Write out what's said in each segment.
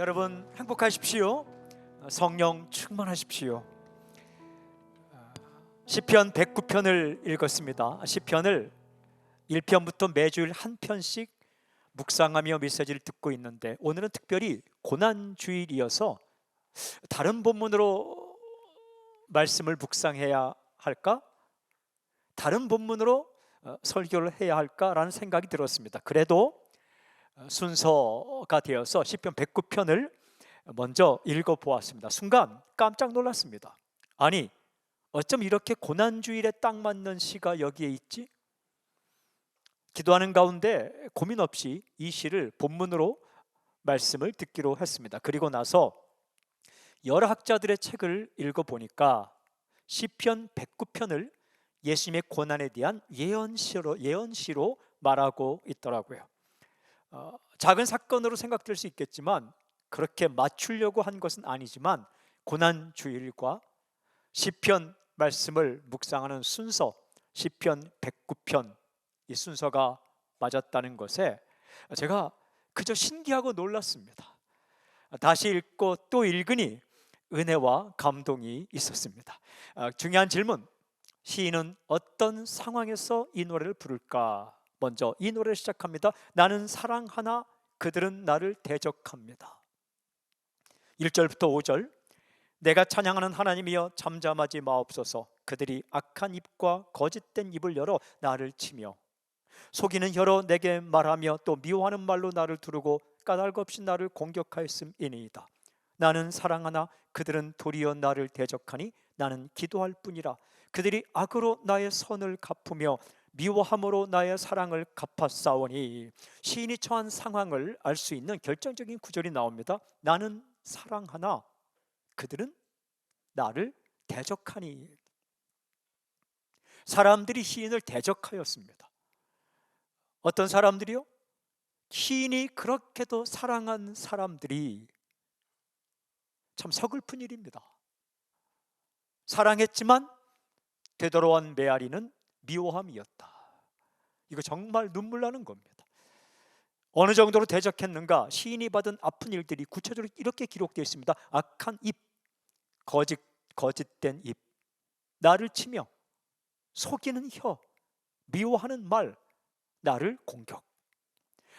여러분 행복하십시오. 성령 충만하십시오. 시편 109편을 읽었습니다. 시편을 1편부터 매주일 한 편씩 묵상하며 메시지를 듣고 있는데, 오늘은 특별히 고난주일이어서 다른 본문으로 말씀을 묵상해야 할까? 다른 본문으로 설교를 해야 할까라는 생각이 들었습니다. 그래도 순서가 되어서 시편 109편을 먼저 읽어보았습니다. 순간 깜짝 놀랐습니다. 아니, 어쩜 이렇게 고난주일에 딱 맞는 시가 여기에 있지? 기도하는 가운데 고민 없이 이 시를 본문으로 말씀을 듣기로 했습니다. 그리고 나서 여러 학자들의 책을 읽어보니까 시편 109편을 예수님의 고난에 대한 예언시로 말하고 있더라고요. 작은 사건으로 생각될 수 있겠지만 그렇게 맞추려고 한 것은 아니지만, 고난주일과 시편 말씀을 묵상하는 순서, 시편 109편 이 순서가 맞았다는 것에 제가 그저 신기하고 놀랐습니다. 다시 읽고 또 읽으니 은혜와 감동이 있었습니다. 중요한 질문, 시인은 어떤 상황에서 이 노래를 부를까? 먼저 이 노래를 시작합니다. 나는 사랑하나 그들은 나를 대적합니다. 1절부터 5절, 내가 찬양하는 하나님이여 잠잠하지 마옵소서. 그들이 악한 입과 거짓된 입을 열어 나를 치며 속이는 혀로 내게 말하며 또 미워하는 말로 나를 두르고 까닭없이 나를 공격하였음이니이다. 나는 사랑하나 그들은 도리어 나를 대적하니 나는 기도할 뿐이라. 그들이 악으로 나의 선을 갚으며 미워함으로 나의 사랑을 갚았사오니. 시인이 처한 상황을 알 수 있는 결정적인 구절이 나옵니다. 나는 사랑하나 그들은 나를 대적하니. 사람들이 시인을 대적하였습니다. 어떤 사람들이요? 시인이 그렇게도 사랑한 사람들이. 참 서글픈 일입니다. 사랑했지만 되돌아온 메아리는 미워함이었다. 이거 정말 눈물 나는 겁니다. 어느 정도로 대적했는가? 시인이 받은 아픈 일들이 구체적으로 이렇게 기록되어 있습니다. 악한 입, 거짓된 입, 나를 치며 속이는 혀, 미워하는 말, 나를 공격.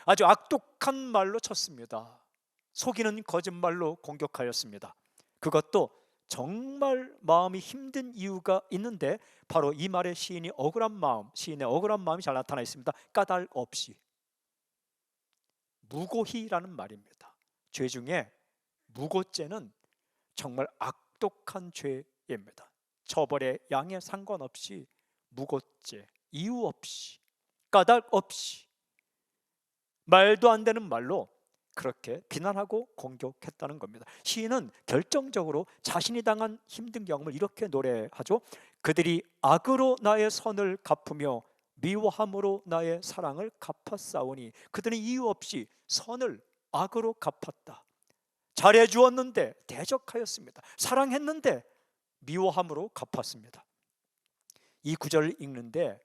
아주 악독한 말로 쳤습니다. 속이는 거짓말로 공격하였습니다. 그것도 정말 마음이 힘든 이유가 있는데, 바로 이 말에 시인의 억울한 마음이 잘 나타나 있습니다. 까닭 없이. 무고히라는 말입니다. 죄 중에 무고죄는 정말 악독한 죄입니다. 처벌의 양에 상관없이 무고죄, 이유 없이, 까닭 없이, 말도 안 되는 말로 그렇게 비난하고 공격했다는 겁니다. 시인은 결정적으로 자신이 당한 힘든 경험을 이렇게 노래하죠. 그들이 악으로 나의 선을 갚으며 미워함으로 나의 사랑을 갚았사오니. 그들은 이유 없이 선을 악으로 갚았다. 잘해주었는데 대적하였습니다. 사랑했는데 미워함으로 갚았습니다. 이 구절을 읽는데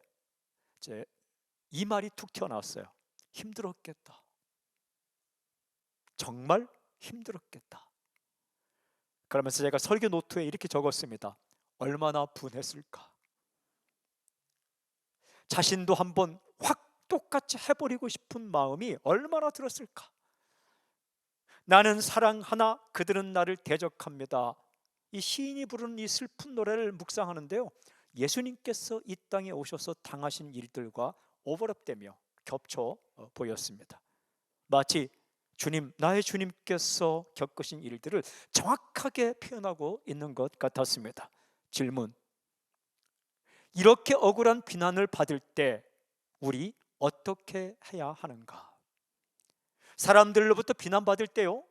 이 말이 툭 튀어나왔어요. 힘들었겠다. 정말 힘들었겠다. 그러면서 제가 설교 노트에 이렇게 적었습니다. 얼마나 분했을까. 자신도 한번 확 똑같이 해버리고 싶은 마음이 얼마나 들었을까. 나는 사랑하나 그들은 나를 대적합니다. 이 시인이 부르는 이 슬픈 노래를 묵상하는데요, 예수님께서 이 땅에 오셔서 당하신 일들과 오버랩되며 겹쳐 보였습니다. 마치 나의 주님께서 겪으신 일들을 정확하게 표현하고 있는 것 같았습니다. 질문, 이렇게 억울한 비난을 받을 때 우리 어떻게 해야 하는가? 사람들로부터 비난받을 때요,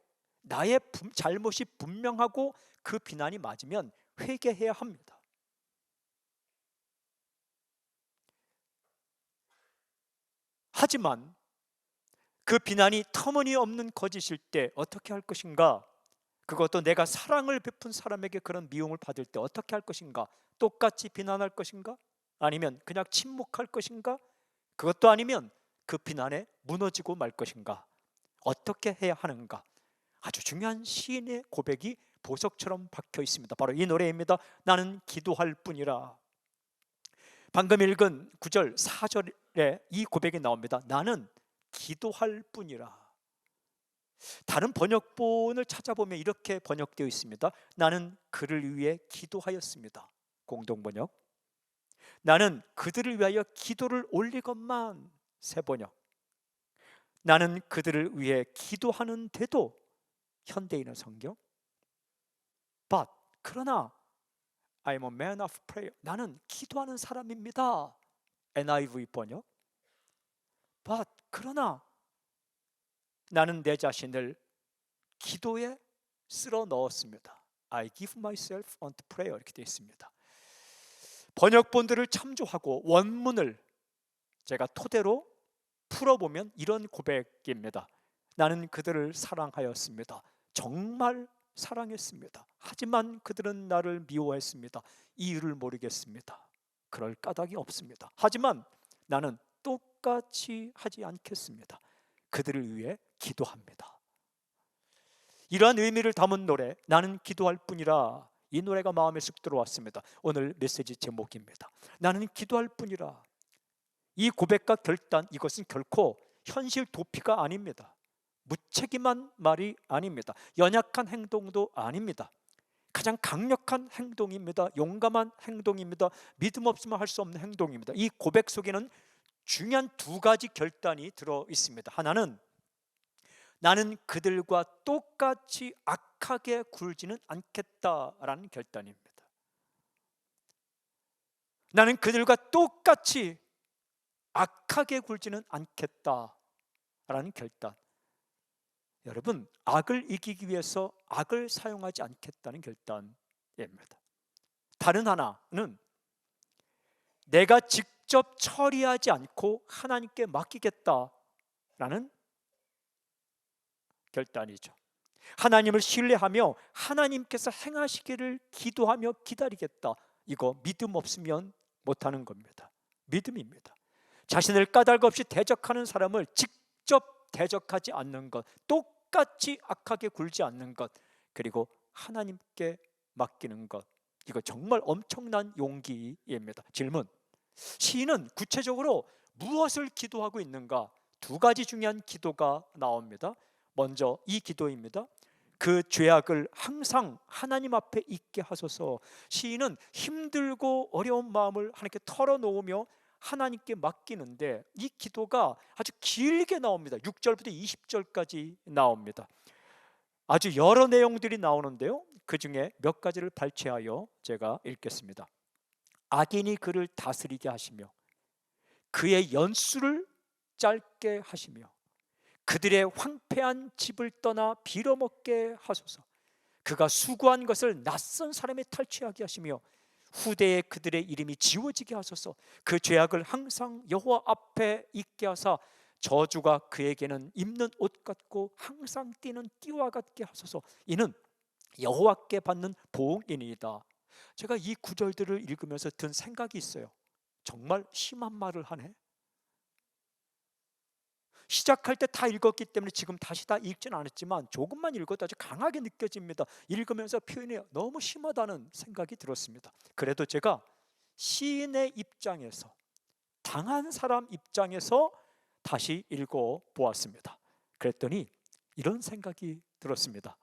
나의 잘못이 분명하고 그 비난이 맞으면 회개해야 합니다. 하지만 그 비난이 터무니없는 거짓일 때 어떻게 할 것인가? 그것도 내가 사랑을 베푼 사람에게 그런 미움을 받을 때 어떻게 할 것인가? 똑같이 비난할 것인가? 아니면 그냥 침묵할 것인가? 그것도 아니면 그 비난에 무너지고 말 것인가? 어떻게 해야 하는가? 아주 중요한 시인의 고백이 보석처럼 박혀 있습니다. 바로 이 노래입니다. 나는 기도할 뿐이라. 방금 읽은 9절 4절에 이 고백이 나옵니다. 나는 기도할 뿐이라. 다른 번역본을 찾아보면 이렇게 번역되어 있습니다. 나는 그를 위해 기도하였습니다. 공동번역. 나는 그들을 위하여 기도를 올리건만. 새번역. 나는 그들을 위해 기도하는데도. 현대인의 성경. But 그러나 I'm a man of prayer. 나는 기도하는 사람입니다. NIV 번역. But 그러나 나는 내 자신을 기도에 쓸어 넣었습니다. I give myself unto prayer. 이렇게 되어 있습니다. 번역본들을 참조하고 원문을 제가 토대로 풀어보면 이런 고백입니다. 나는 그들을 사랑하였습니다. 정말 사랑했습니다. 하지만 그들은 나를 미워했습니다. 이유를 모르겠습니다. 그럴 까닭이 없습니다. 하지만 나는 똑같이 하지 않겠습니다. 그들을 위해 기도합니다. 이러한 의미를 담은 노래 나는 기도할 뿐이라. 이 노래가 마음에 쑥 들어왔습니다. 오늘 메시지 제목입니다. 나는 기도할 뿐이라. 이 고백과 결단, 이것은 결코 현실 도피가 아닙니다. 무책임한 말이 아닙니다. 연약한 행동도 아닙니다. 가장 강력한 행동입니다. 용감한 행동입니다. 믿음 없으면 할 수 없는 행동입니다. 이 고백 속에는 중요한 두 가지 결단이 들어 있습니다. 하나는 나는 그들과 똑같이 악하게 굴지는 않겠다라는 결단입니다. 나는 그들과 똑같이 악하게 굴지는 않겠다라는 결단. 여러분, 악을 이기기 위해서 악을 사용하지 않겠다는 결단입니다. 다른 하나는 내가 직접 처리하지 않고 하나님께 맡기겠다라는 결단이죠. 하나님을 신뢰하며 하나님께서 행하시기를 기도하며 기다리겠다. 이거 믿음 없으면 못하는 겁니다. 믿음입니다. 자신을 까닭 없이 대적하는 사람을 직접 대적하지 않는 것, 똑같이 악하게 굴지 않는 것, 그리고 하나님께 맡기는 것, 이거 정말 엄청난 용기입니다. 질문, 시인은 구체적으로 무엇을 기도하고 있는가? 두 가지 중요한 기도가 나옵니다. 먼저 이 기도입니다. 그 죄악을 항상 하나님 앞에 있게 하소서. 시인은 힘들고 어려운 마음을 하나님께 털어놓으며 하나님께 맡기는데 이 기도가 아주 길게 나옵니다. 6절부터 20절까지 나옵니다. 아주 여러 내용들이 나오는데요, 그 중에 몇 가지를 발췌하여 제가 읽겠습니다. 악인이 그를 다스리게 하시며 그의 연수를 짧게 하시며 그들의 황폐한 집을 떠나 빌어먹게 하소서. 그가 수고한 것을 낯선 사람에 탈취하게 하시며 후대에 그들의 이름이 지워지게 하소서. 그 죄악을 항상 여호와 앞에 있게 하사 저주가 그에게는 입는 옷 같고 항상 띠는 띠와 같게 하소서. 이는 여호와께 받는 보응이니이다. 제가 이 구절들을 읽으면서 든 생각이 있어요. 정말 심한 말을 하네. 시작할 때 다 읽었기 때문에 지금 다시 다 읽지는 않았지만 조금만 읽어도 아주 강하게 느껴집니다. 읽으면서 표현이 너무 심하다는 생각이 들었습니다. 그래도 제가 시인의 입장에서, 당한 사람 입장에서 다시 읽어보았습니다. 그랬더니 이런 생각이 들었습니다.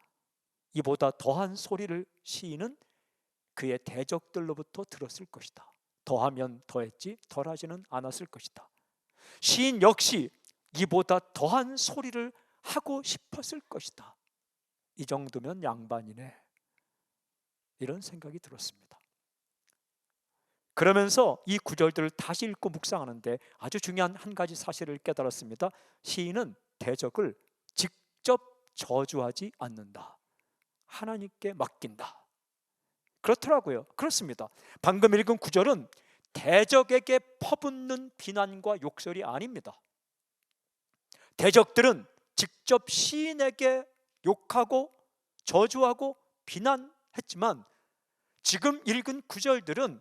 이보다 더한 소리를 시인은 그의 대적들로부터 들었을 것이다. 더하면 더했지 덜하지는 않았을 것이다. 시인 역시 이보다 더한 소리를 하고 싶었을 것이다. 이 정도면 양반이네, 이런 생각이 들었습니다. 그러면서 이 구절들을 다시 읽고 묵상하는데 아주 중요한 한 가지 사실을 깨달았습니다. 시인은 대적을 직접 저주하지 않는다. 하나님께 맡긴다. 그렇더라고요. 그렇습니다. 방금 읽은 구절은 대적에게 퍼붓는 비난과 욕설이 아닙니다. 대적들은 직접 시인에게 욕하고 저주하고 비난했지만 지금 읽은 구절들은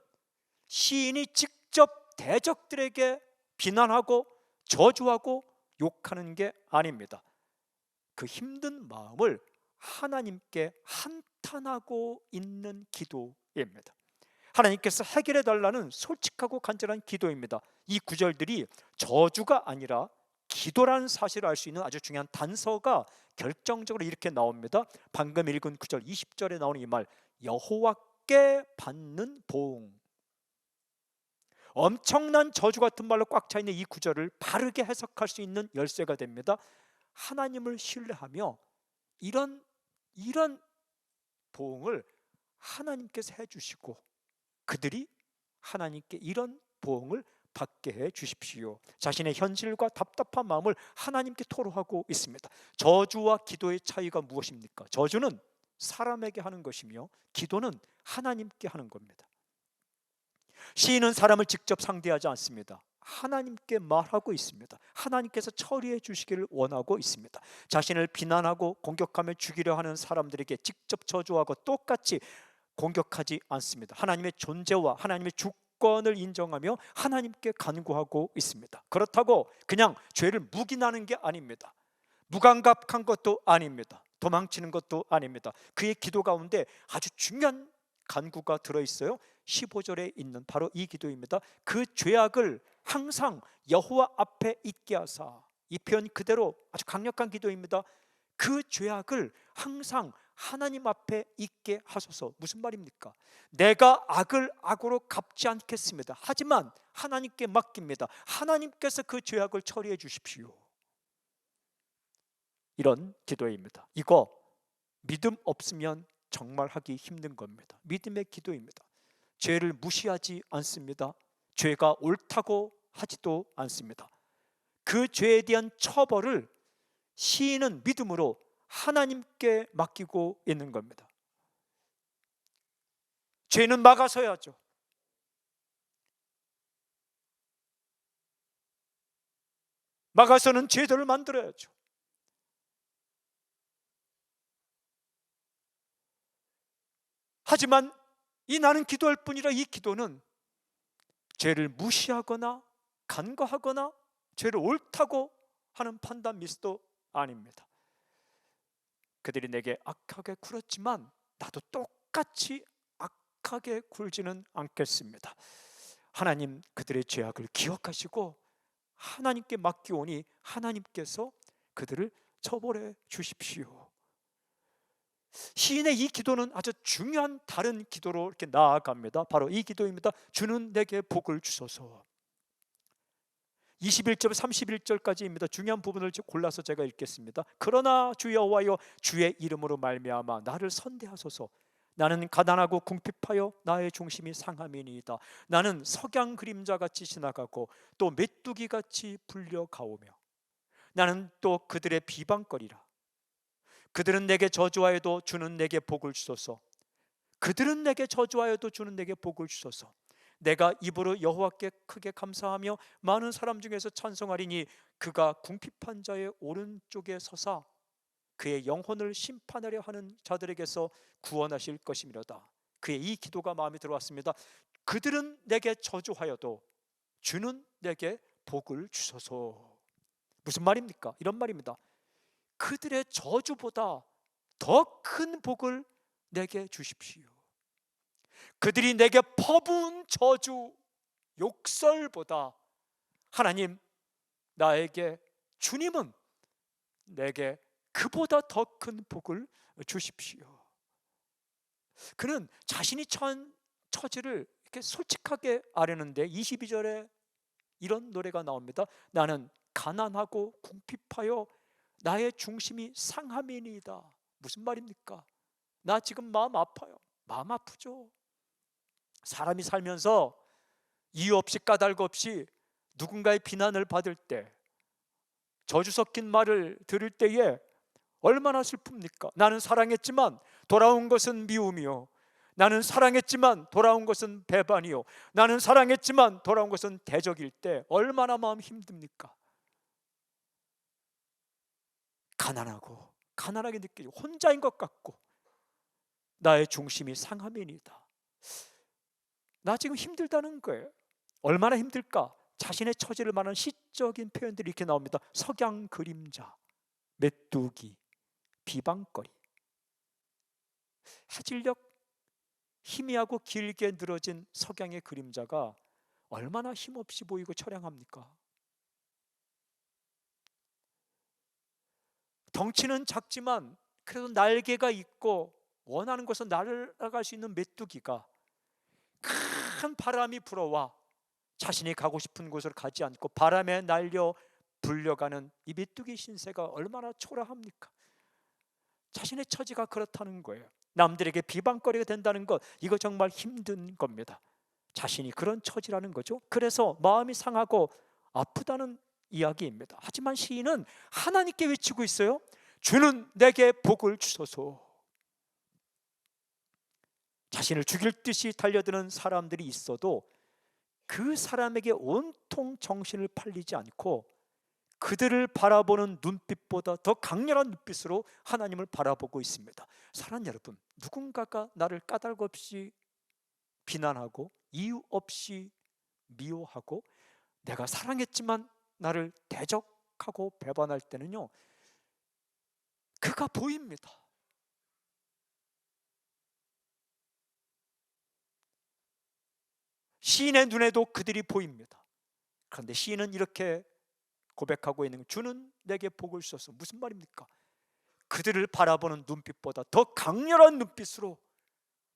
시인이 직접 대적들에게 비난하고 저주하고 욕하는 게 아닙니다. 그 힘든 마음을 하나님께 한탄하고 있는 기도입니다. 하나님께서 해결해 달라는 솔직하고 간절한 기도입니다. 이 구절들이 저주가 아니라 기도라는 사실을 알 수 있는 아주 중요한 단서가 결정적으로 이렇게 나옵니다. 방금 읽은 9절 20절에 나오는 이 말, 여호와께 받는 보응. 엄청난 저주 같은 말로 꽉 차 있는 이 구절을 바르게 해석할 수 있는 열쇠가 됩니다. 하나님을 신뢰하며 이런 보응을 하나님께서 해주시고 그들이 하나님께 이런 보응을 받게 해 주십시오. 자신의 현실과 답답한 마음을 하나님께 토로하고 있습니다. 저주와 기도의 차이가 무엇입니까? 저주는 사람에게 하는 것이며 기도는 하나님께 하는 겁니다. 시인은 사람을 직접 상대하지 않습니다. 하나님께 말하고 있습니다. 하나님께서 처리해 주시기를 원하고 있습니다. 자신을 비난하고 공격하며 죽이려 하는 사람들에게 직접 저주하고 똑같이 공격하지 않습니다. 하나님의 존재와 하나님의 주권을 인정하며 하나님께 간구하고 있습니다. 그렇다고 그냥 죄를 묵인하는 게 아닙니다. 무감각한 것도 아닙니다. 도망치는 것도 아닙니다. 그의 기도 가운데 아주 중요한 간구가 들어있어요. 15절에 있는 바로 이 기도입니다. 그 죄악을 항상 여호와 앞에 있게 하사. 이 표현 그대로 아주 강력한 기도입니다. 그 죄악을 항상 하나님 앞에 있게 하소서. 무슨 말입니까? 내가 악을 악으로 갚지 않겠습니다. 하지만 하나님께 맡깁니다. 하나님께서 그 죄악을 처리해 주십시오. 이런 기도입니다. 이거 믿음 없으면 정말 하기 힘든 겁니다. 믿음의 기도입니다. 죄를 무시하지 않습니다. 죄가 옳다고 하지도 않습니다. 그 죄에 대한 처벌을 시인은 믿음으로 하나님께 맡기고 있는 겁니다. 죄는 막아서야죠. 막아서는 제도를 만들어야죠. 하지만 이 나는 기도할 뿐이라 이 기도는 죄를 무시하거나 간과하거나 죄를 옳다고 하는 판단 미스도 아닙니다. 그들이 내게 악하게 굴었지만 나도 똑같이 악하게 굴지는 않겠습니다. 하나님 그들의 죄악을 기억하시고 하나님께 맡기오니 하나님께서 그들을 처벌해 주십시오. 시인의 이 기도는 아주 중요한 다른 기도로 이렇게 나아갑니다. 바로 이 기도입니다. 주는 내게 복을 주소서. 21절 31절까지입니다. 중요한 부분을 골라서 제가 읽겠습니다. 그러나 주 여호와여 주의 이름으로 말미암아 나를 선대하소서. 나는 가난하고 궁핍하여 나의 중심이 상함이니이다. 나는 석양 그림자같이 지나가고 또 메뚜기같이 불려가오며 나는 또 그들의 비방거리라. 그들은 내게 저주하여도 주는 내게 복을 주소서. 그들은 내게 저주하여도 주는 내게 복을 주소서. 내가 입으로 여호와께 크게 감사하며 많은 사람 중에서 찬송하리니 그가 궁핍한 자의 오른쪽에 서사 그의 영혼을 심판하려 하는 자들에게서 구원하실 것이미로다. 그의 이 기도가 마음에 들어왔습니다. 그들은 내게 저주하여도 주는 내게 복을 주소서. 무슨 말입니까? 이런 말입니다. 그들의 저주보다 더 큰 복을 내게 주십시오. 그들이 내게 퍼부은 저주, 욕설보다 하나님 나에게 주님은 내게 그보다 더 큰 복을 주십시오. 그는 자신이 처한 처지를 이렇게 솔직하게 아뢰는데 22절에 이런 노래가 나옵니다. 나는 가난하고 궁핍하여 나의 중심이 상함이니이다. 무슨 말입니까? 나 지금 마음 아파요. 마음 아프죠. 사람이 살면서 이유 없이 까닭 없이 누군가의 비난을 받을 때, 저주 섞인 말을 들을 때에 얼마나 슬픕니까? 나는 사랑했지만 돌아온 것은 미움이요, 나는 사랑했지만 돌아온 것은 배반이요, 나는 사랑했지만 돌아온 것은 대적일 때 얼마나 마음 힘듭니까? 가난하게 느끼죠. 혼자인 것 같고 나의 중심이 상함이니다. 나 지금 힘들다는 거예요. 얼마나 힘들까? 자신의 처지를 말하는 시적인 표현들이 이렇게 나옵니다. 석양 그림자, 메뚜기, 비방거리. 해질녘 희미하고 길게 늘어진 석양의 그림자가 얼마나 힘없이 보이고 처량합니까? 덩치는 작지만 그래도 날개가 있고 원하는 곳을 날아갈 수 있는 메뚜기가 큰 바람이 불어와 자신이 가고 싶은 곳을 가지 않고 바람에 날려 불려가는 이 메뚜기 신세가 얼마나 초라합니까? 자신의 처지가 그렇다는 거예요. 남들에게 비방거리가 된다는 것, 이거 정말 힘든 겁니다. 자신이 그런 처지라는 거죠. 그래서 마음이 상하고 아프다는 이야기입니다. 하지만 시인은 하나님께 외치고 있어요. 주는 내게 복을 주소서. 자신을 죽일 듯이 달려드는 사람들이 있어도 그 사람에게 온통 정신을 팔리지 않고 그들을 바라보는 눈빛보다 더 강렬한 눈빛으로 하나님을 바라보고 있습니다. 사랑하는 여러분, 누군가가 나를 까닭없이 비난하고 이유 없이 미워하고 내가 사랑했지만 나를 대적하고 배반할 때는요, 그가 보입니다. 시인의 눈에도 그들이 보입니다. 그런데 시인은 이렇게 고백하고 있는, 주는 내게 복을 주소서. 무슨 말입니까? 그들을 바라보는 눈빛보다 더 강렬한 눈빛으로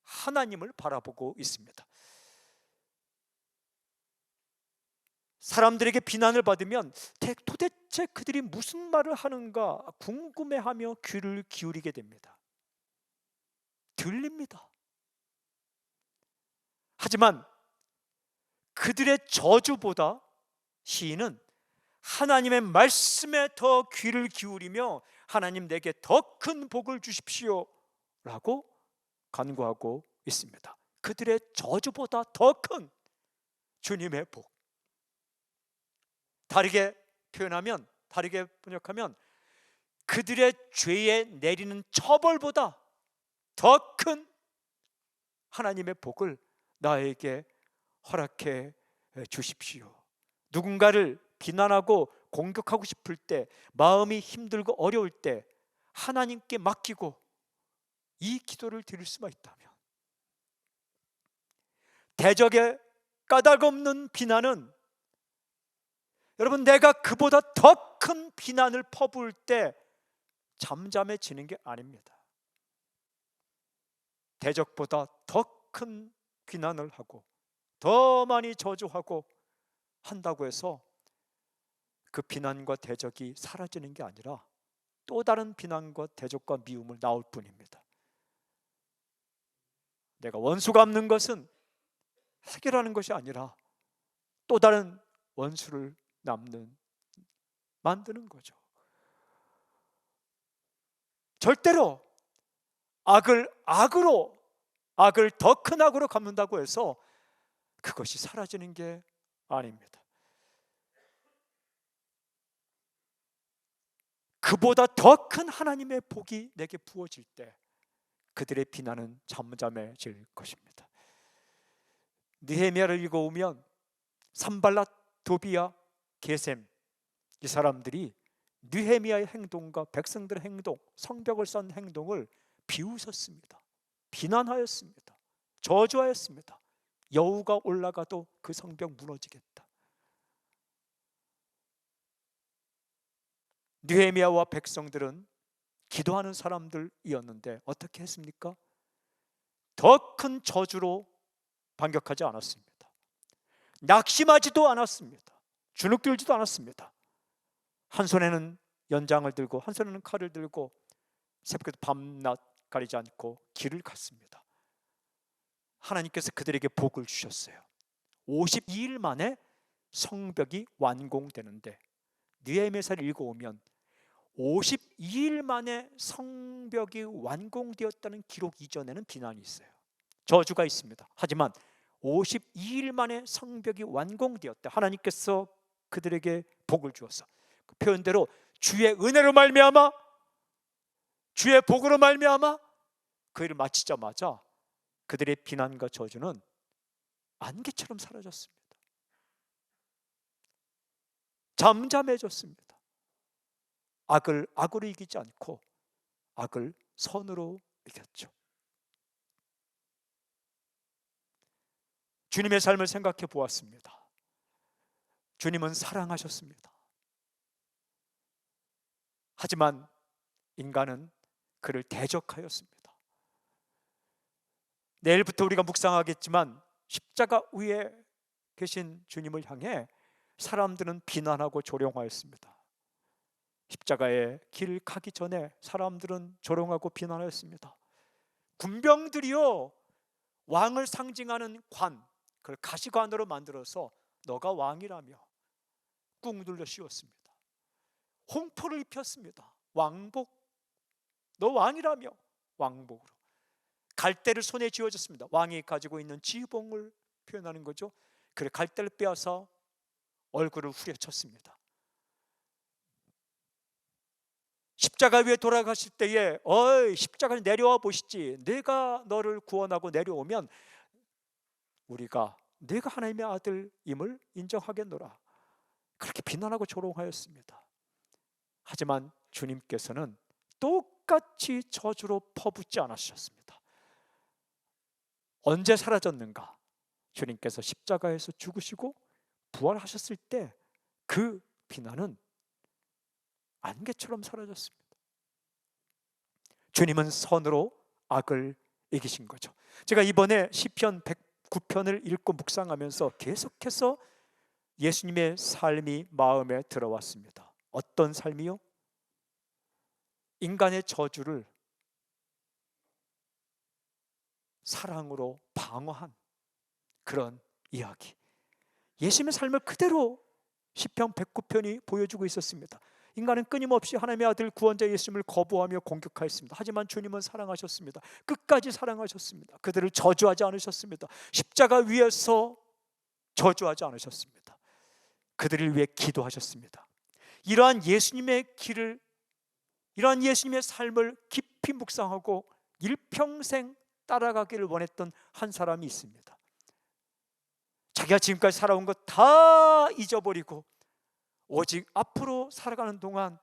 하나님을 바라보고 있습니다. 사람들에게 비난을 받으면 도대체 그들이 무슨 말을 하는가 궁금해하며 귀를 기울이게 됩니다. 들립니다. 하지만 그들의 저주보다 시인은 하나님의 말씀에 더 귀를 기울이며 하나님 내게 더 큰 복을 주십시오 라고 간구하고 있습니다. 그들의 저주보다 더 큰 주님의 복. 다르게 표현하면, 다르게 번역하면 그들의 죄에 내리는 처벌보다 더 큰 하나님의 복을 나에게 허락해 주십시오. 누군가를 비난하고 공격하고 싶을 때, 마음이 힘들고 어려울 때 하나님께 맡기고 이 기도를 드릴 수만 있다면, 대적의 까닭없는 비난은 여러분, 내가 그보다 더 큰 비난을 퍼부을 때 잠잠해지는 게 아닙니다. 대적보다 더 큰 비난을 하고 더 많이 저주하고 한다고 해서 그 비난과 대적이 사라지는 게 아니라 또 다른 비난과 대적과 미움을 낳을 뿐입니다. 내가 원수 갚는 것은 해결하는 것이 아니라 또 다른 원수를 만드는 거죠. 절대로 악을 더 큰 악으로 갚는다고 해서 그것이 사라지는 게 아닙니다. 그보다 더 큰 하나님의 복이 내게 부어질 때 그들의 비난은 잠잠해질 것입니다. 느헤미야를 읽어오면 산발랏, 도비야, 게셈, 이 사람들이 느헤미야의 행동과 백성들의 행동, 성벽을 쌓는 행동을 비웃었습니다. 비난하였습니다. 저주하였습니다. 여우가 올라가도 그 성벽 무너지겠다. 느헤미야와 백성들은 기도하는 사람들이었는데 어떻게 했습니까? 더 큰 저주로 반격하지 않았습니다. 낙심하지도 않았습니다. 주눅들지도 않았습니다. 한 손에는 연장을 들고 한 손에는 칼을 들고 새벽에도 밤낮 가리지 않고 길을 갔습니다. 하나님께서 그들에게 복을 주셨어요. 52일 만에 성벽이 완공되는데, 느헤미야서를 읽어오면 52일 만에 성벽이 완공되었다는 기록 이전에는 비난이 있어요. 저주가 있습니다. 하지만 52일 만에 성벽이 완공되었다. 하나님께서 그들에게 복을 주었어. 그 표현대로 주의 은혜로 말미암아, 주의 복으로 말미암아 그 일을 마치자마자 그들의 비난과 저주는 안개처럼 사라졌습니다. 잠잠해졌습니다. 악을 악으로 이기지 않고 악을 선으로 이겼죠. 주님의 삶을 생각해 보았습니다. 주님은 사랑하셨습니다. 하지만 인간은 그를 대적하였습니다. 내일부터 우리가 묵상하겠지만 십자가 위에 계신 주님을 향해 사람들은 비난하고 조롱하였습니다. 십자가의 길 가기 전에 사람들은 조롱하고 비난하였습니다. 군병들이요, 왕을 상징하는 관, 그걸 가시관으로 만들어서 너가 왕이라며 꾹 눌러 씌웠습니다. 홍포를 입혔습니다. 왕복, 너 왕이라며 왕복으로. 갈대를 손에 쥐어줬습니다. 왕이 가지고 있는 지붕을 표현하는 거죠. 그래, 갈대를 빼앗아 얼굴을 후려쳤습니다. 십자가 위에 돌아가실 때에 십자가를 내려와 보시지, 내가 너를 구원하고 내려오면 우리가 네가 하나님의 아들임을 인정하겠노라, 그렇게 비난하고 조롱하였습니다. 하지만 주님께서는 똑같이 저주로 퍼붓지 않으셨습니다. 언제 사라졌는가? 주님께서 십자가에서 죽으시고 부활하셨을 때 그 비난은 안개처럼 사라졌습니다. 주님은 선으로 악을 이기신 거죠. 제가 이번에 시편 109편을 읽고 묵상하면서 계속해서 예수님의 삶이 마음에 들어왔습니다. 어떤 삶이요? 인간의 저주를 사랑으로 방어한 그런 이야기. 예수님의 삶을 그대로 시편 109편이 보여주고 있었습니다. 인간은 끊임없이 하나님의 아들 구원자 예수님을 거부하며 공격하였습니다. 하지만 주님은 사랑하셨습니다. 끝까지 사랑하셨습니다. 그들을 저주하지 않으셨습니다. 십자가 위에서 저주하지 않으셨습니다. 그들을 위해 기도하셨습니다. 이러한 예수님의 길을, 이러한 예수님의 삶을 깊이 묵상하고 일평생 따라가기를 원했던 한 사람이 있습니다. 자기가 지금까지 살아온 것 다 잊어버리고 오직 앞으로 살아가는 동안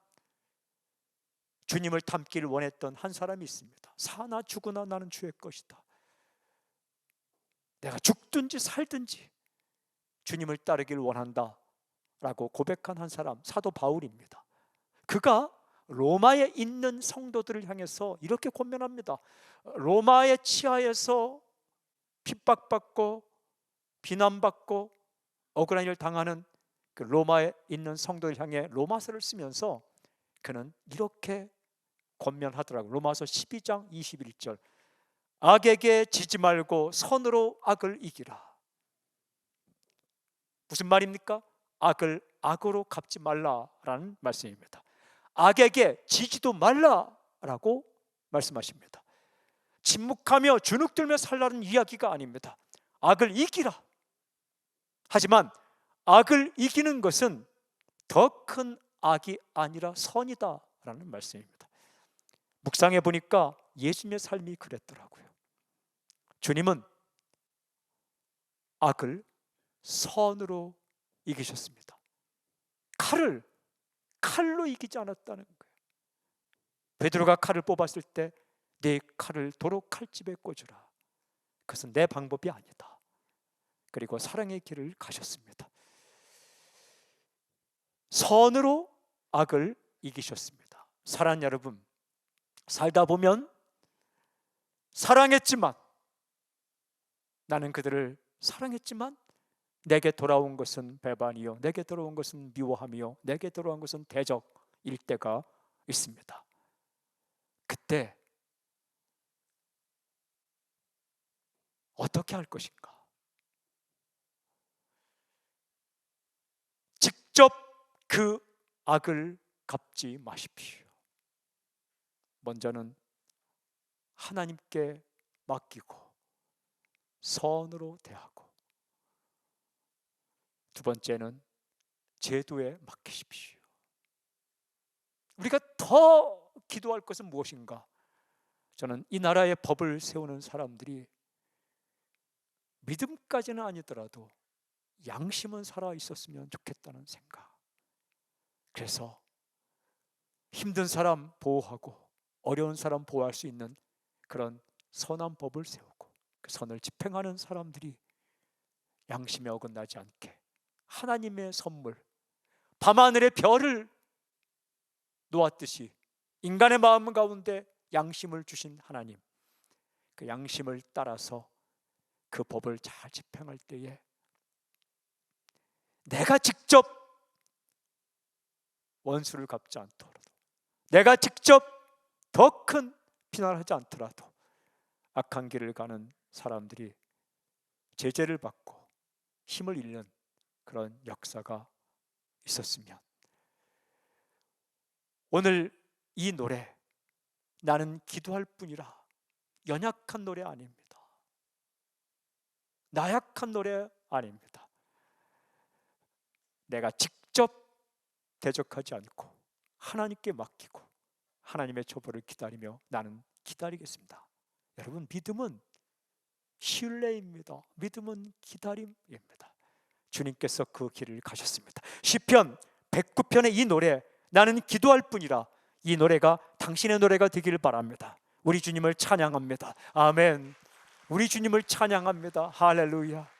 주님을 닮기를 원했던 한 사람이 있습니다. 사나 죽으나 나는 주의 것이다. 내가 죽든지 살든지 주님을 따르기를 원한다 라고 고백한 한 사람, 사도 바울입니다. 그가 로마에 있는 성도들을 향해서 이렇게 권면합니다. 로마의 치하에서 핍박받고 비난받고 억울한 일을 당하는 그 로마에 있는 성도를 향해 로마서를 쓰면서 그는 이렇게 권면하더라고요. 로마서 12장 21절, 악에게 지지 말고 선으로 악을 이기라. 무슨 말입니까? 악을 악으로 갚지 말라라는 말씀입니다. 악에게 지지도 말라라고 말씀하십니다. 침묵하며 주눅들며 살라는 이야기가 아닙니다. 악을 이기라. 하지만 악을 이기는 것은 더 큰 악이 아니라 선이다라는 말씀입니다. 묵상해 보니까 예수님의 삶이 그랬더라고요. 주님은 악을 선으로 이기셨습니다. 칼로 이기지 않았다는 거예요. 베드로가 칼을 뽑았을 때 내 칼을 도로 칼집에 꽂으라. 그것은 내 방법이 아니다. 그리고 사랑의 길을 가셨습니다. 선으로 악을 이기셨습니다. 사랑하는 여러분, 살다 보면 사랑했지만, 나는 그들을 사랑했지만 내게 돌아온 것은 배반이요, 내게 돌아온 것은 미워함이요, 내게 돌아온 것은 대적일 때가 있습니다. 그때 어떻게 할 것인가? 직접 그 악을 갚지 마십시오. 먼저는 하나님께 맡기고 선으로 대하고, 두 번째는 제도에 맡기십시오. 우리가 더 기도할 것은 무엇인가? 저는 이 나라의 법을 세우는 사람들이 믿음까지는 아니더라도 양심은 살아 있었으면 좋겠다는 생각. 그래서 힘든 사람 보호하고 어려운 사람 보호할 수 있는 그런 선한 법을 세우고 그 선을 집행하는 사람들이 양심에 어긋나지 않게 하나님의 선물, 밤하늘의 별을 놓았듯이 인간의 마음 가운데 양심을 주신 하나님, 그 양심을 따라서 그 법을 잘 집행할 때에 내가 직접 원수를 갚지 않더라도, 내가 직접 더 큰 비난을 하지 않더라도 악한 길을 가는 사람들이 제재를 받고 힘을 잃는 그런 역사가 있었으면, 오늘 이 노래, 나는 기도할 뿐이라, 연약한 노래 아닙니다. 나약한 노래 아닙니다. 내가 직접 대적하지 않고 하나님께 맡기고 하나님의 처벌을 기다리며 나는 기다리겠습니다. 여러분, 믿음은 신뢰입니다. 믿음은 기다림입니다. 주님께서 그 길을 가셨습니다. 시편 109편의 이 노래, 나는 기도할 뿐이라, 이 노래가 당신의 노래가 되기를 바랍니다. 우리 주님을 찬양합니다. 아멘. 우리 주님을 찬양합니다. 할렐루야.